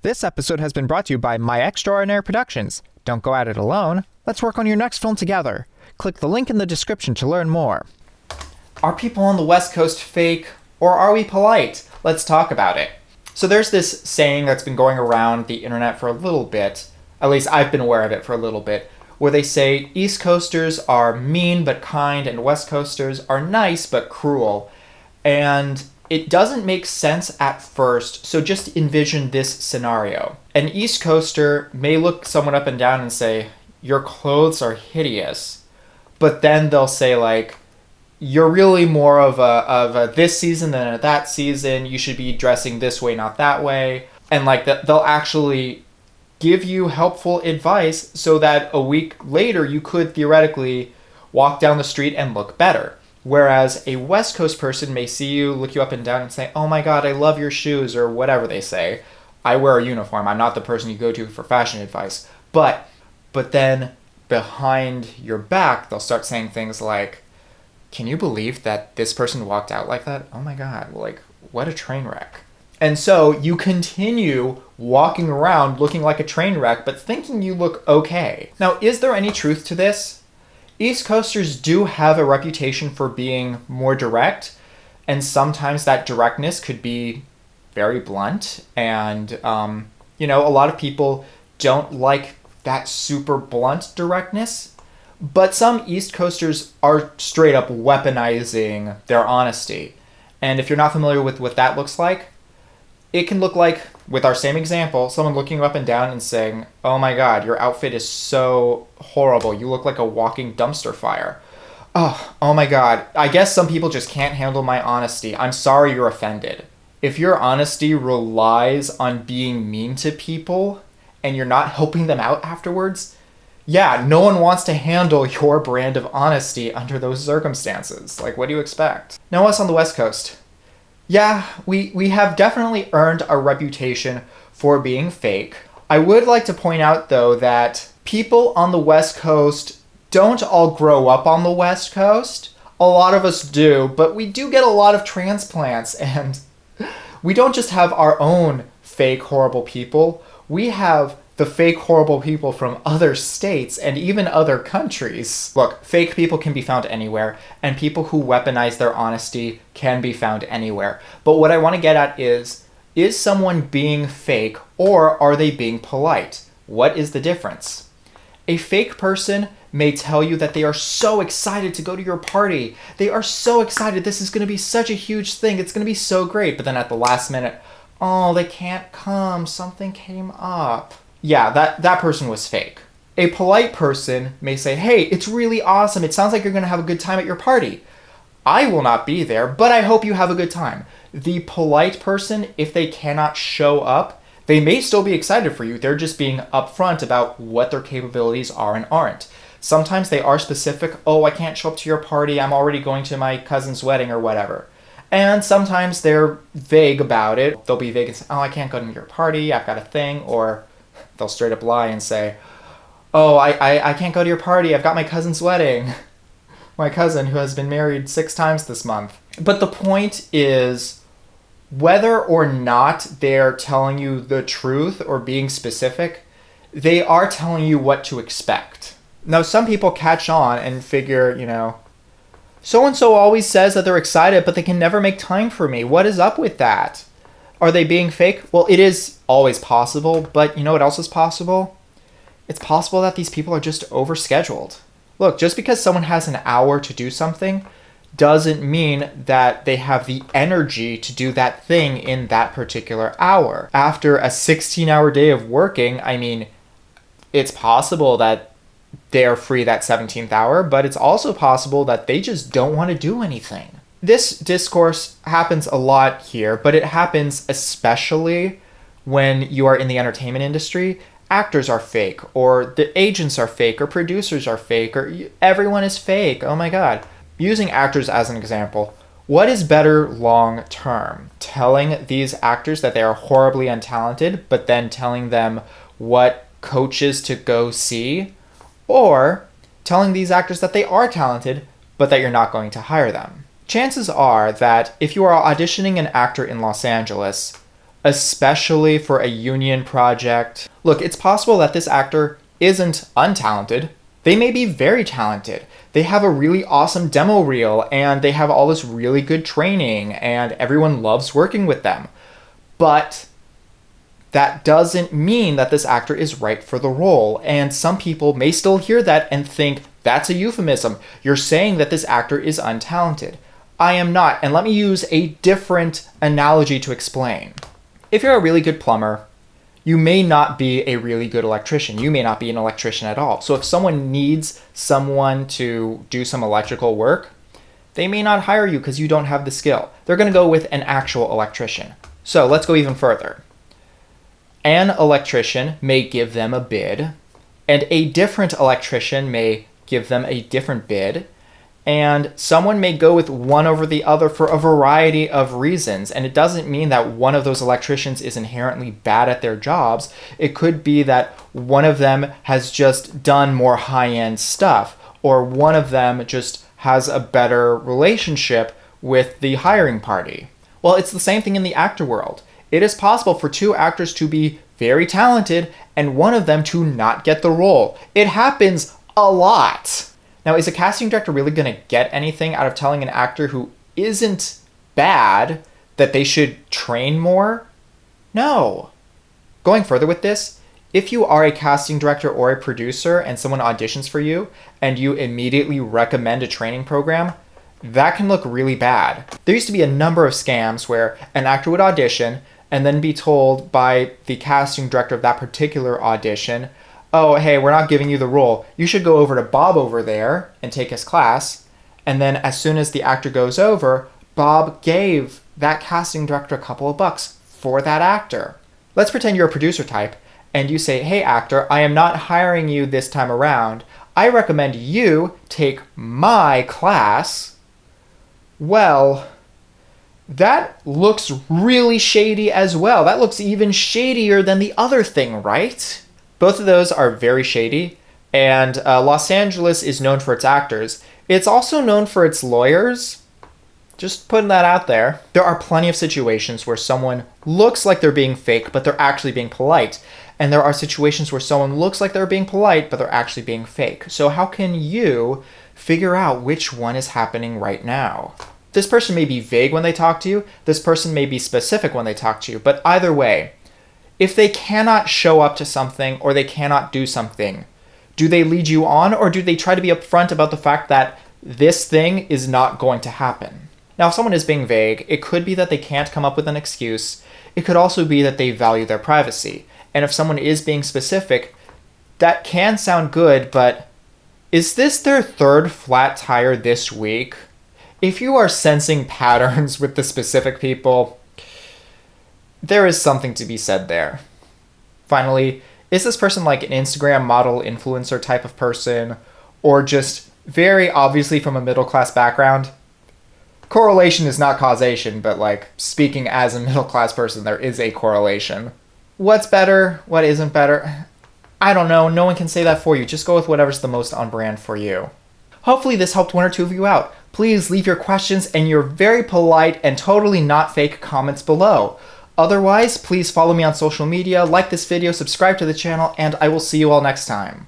This episode has been brought to you by My Extraordinary Productions. Don't go at it alone. Let's work on your next film together. Click the link in the description to learn more. Are people on the West Coast fake, or are we polite? Let's talk about it. So there's this saying that's been going around the internet for a little bit, at least I've been aware of it for a little bit, where they say East Coasters are mean but kind and West Coasters are nice but cruel. And it doesn't make sense at first, so just envision this scenario. An East Coaster may look someone up and down and say, "Your clothes are hideous," but then they'll say like, "You're really more of a this season than a that season. You should be dressing this way, not that way," and like that they'll actually give you helpful advice so that a week later you could theoretically walk down the street and look better. Whereas a West Coast person may see you, look you up and down and say, "Oh my God, I love your shoes," or whatever they say. I wear a uniform. I'm not the person you go to for fashion advice. But then behind your back, they'll start saying things like, "Can you believe that this person walked out like that? Oh my God, like what a train wreck." And so you continue walking around looking like a train wreck, but thinking you look okay. Now, is there any truth to this? East Coasters do have a reputation for being more direct, and sometimes that directness could be very blunt. And, a lot of people don't like that super blunt directness. But some East Coasters are straight up weaponizing their honesty. And if you're not familiar with what that looks like, it can look like, with our same example, someone looking you up and down and saying, "Oh my God, your outfit is so horrible. You look like a walking dumpster fire. Oh my God. I guess some people just can't handle my honesty. I'm sorry you're offended." If your honesty relies on being mean to people and you're not helping them out afterwards, yeah, no one wants to handle your brand of honesty under those circumstances. Like, what do you expect? Now, us on the West Coast. Yeah, we have definitely earned a reputation for being fake. I would like to point out, though, that people on the West Coast don't all grow up on the West Coast. A lot of us do, but we do get a lot of transplants, and we don't just have our own fake, horrible people. We have the fake, horrible people from other states and even other countries. Look, fake people can be found anywhere, and people who weaponize their honesty can be found anywhere. But what I want to get at is someone being fake, or are they being polite? What is the difference? A fake person may tell you that they are so excited to go to your party. They are so excited. This is going to be such a huge thing. It's going to be so great. But then at the last minute, "Oh, they can't come. Something came up." Yeah, that person was fake. A polite person may say, "Hey, it's really awesome. It sounds like you're going to have a good time at your party. I will not be there, but I hope you have a good time." The polite person, if they cannot show up, they may still be excited for you. They're just being upfront about what their capabilities are and aren't. Sometimes they are specific. "Oh, I can't show up to your party. I'm already going to my cousin's wedding," or whatever. And sometimes they're vague about it. They'll be vague and say, "Oh, I can't go to your party. I've got a thing," or they'll straight up lie and say, "Oh, I can't go to your party. I've got my cousin's wedding." My cousin, who has been married 6 times this month. But the point is, whether or not they're telling you the truth or being specific, they are telling you what to expect. Now, some people catch on and figure, so-and-so always says that they're excited, but they can never make time for me. What is up with that? Are they being fake? Well, it is always possible, but you know what else is possible? It's possible that these people are just overscheduled. Look, just because someone has an hour to do something doesn't mean that they have the energy to do that thing in that particular hour. After a 16-hour day of working, it's possible that they are free that 17th hour, but it's also possible that they just don't want to do anything. This discourse happens a lot here, but it happens especially when you are in the entertainment industry. Actors are fake, or the agents are fake, or producers are fake, or everyone is fake. Oh my God. Using actors as an example, what is better long term? Telling these actors that they are horribly untalented, but then telling them what coaches to go see? Or telling these actors that they are talented, but that you're not going to hire them? Chances are that if you are auditioning an actor in Los Angeles, especially for a union project. Look, it's possible that this actor isn't untalented. They may be very talented. They have a really awesome demo reel and they have all this really good training and everyone loves working with them. But that doesn't mean that this actor is right for the role. And some people may still hear that and think that's a euphemism. You're saying that this actor is untalented. I am not. And let me use a different analogy to explain. If you're a really good plumber, you may not be a really good electrician. You may not be an electrician at all. So if someone needs someone to do some electrical work, they may not hire you because you don't have the skill. They're going to go with an actual electrician. So let's go even further. An electrician may give them a bid, and a different electrician may give them a different bid, and someone may go with one over the other for a variety of reasons. And it doesn't mean that one of those electricians is inherently bad at their jobs. It could be that one of them has just done more high-end stuff, or one of them just has a better relationship with the hiring party. Well, it's the same thing in the actor world. It is possible for two actors to be very talented and one of them to not get the role. It happens a lot. Now, is a casting director really going to get anything out of telling an actor who isn't bad that they should train more? No. Going further with this, if you are a casting director or a producer and someone auditions for you and you immediately recommend a training program, that can look really bad. There used to be a number of scams where an actor would audition and then be told by the casting director of that particular audition, oh, hey, we're not giving you the role. You should go over to Bob over there and take his class. And then as soon as the actor goes over, Bob gave that casting director a couple of bucks for that actor. Let's pretend you're a producer type and you say, hey, actor, I am not hiring you this time around. I recommend you take my class. Well, that looks really shady as well. That looks even shadier than the other thing, right? Both of those are very shady, and Los Angeles is known for its actors. It's also known for its lawyers. Just putting that out there. There are plenty of situations where someone looks like they're being fake, but they're actually being polite. And there are situations where someone looks like they're being polite, but they're actually being fake. So how can you figure out which one is happening right now? This person may be vague when they talk to you. This person may be specific when they talk to you. But either way, if they cannot show up to something or they cannot do something, do they lead you on or do they try to be upfront about the fact that this thing is not going to happen? Now, if someone is being vague, it could be that they can't come up with an excuse. It could also be that they value their privacy. And if someone is being specific, that can sound good, but is this their third flat tire this week? If you are sensing patterns with the specific people, there is something to be said there. Finally, is this person like an Instagram model influencer type of person, or just very obviously from a middle-class background? Correlation is not causation, but like speaking as a middle-class person, there is a correlation. What's better? What isn't better? I don't know. No one can say that for you. Just go with whatever's the most on brand for you. Hopefully this helped one or two of you out. Please leave your questions and your very polite and totally not fake comments below. Otherwise, please follow me on social media, like this video, subscribe to the channel, and I will see you all next time.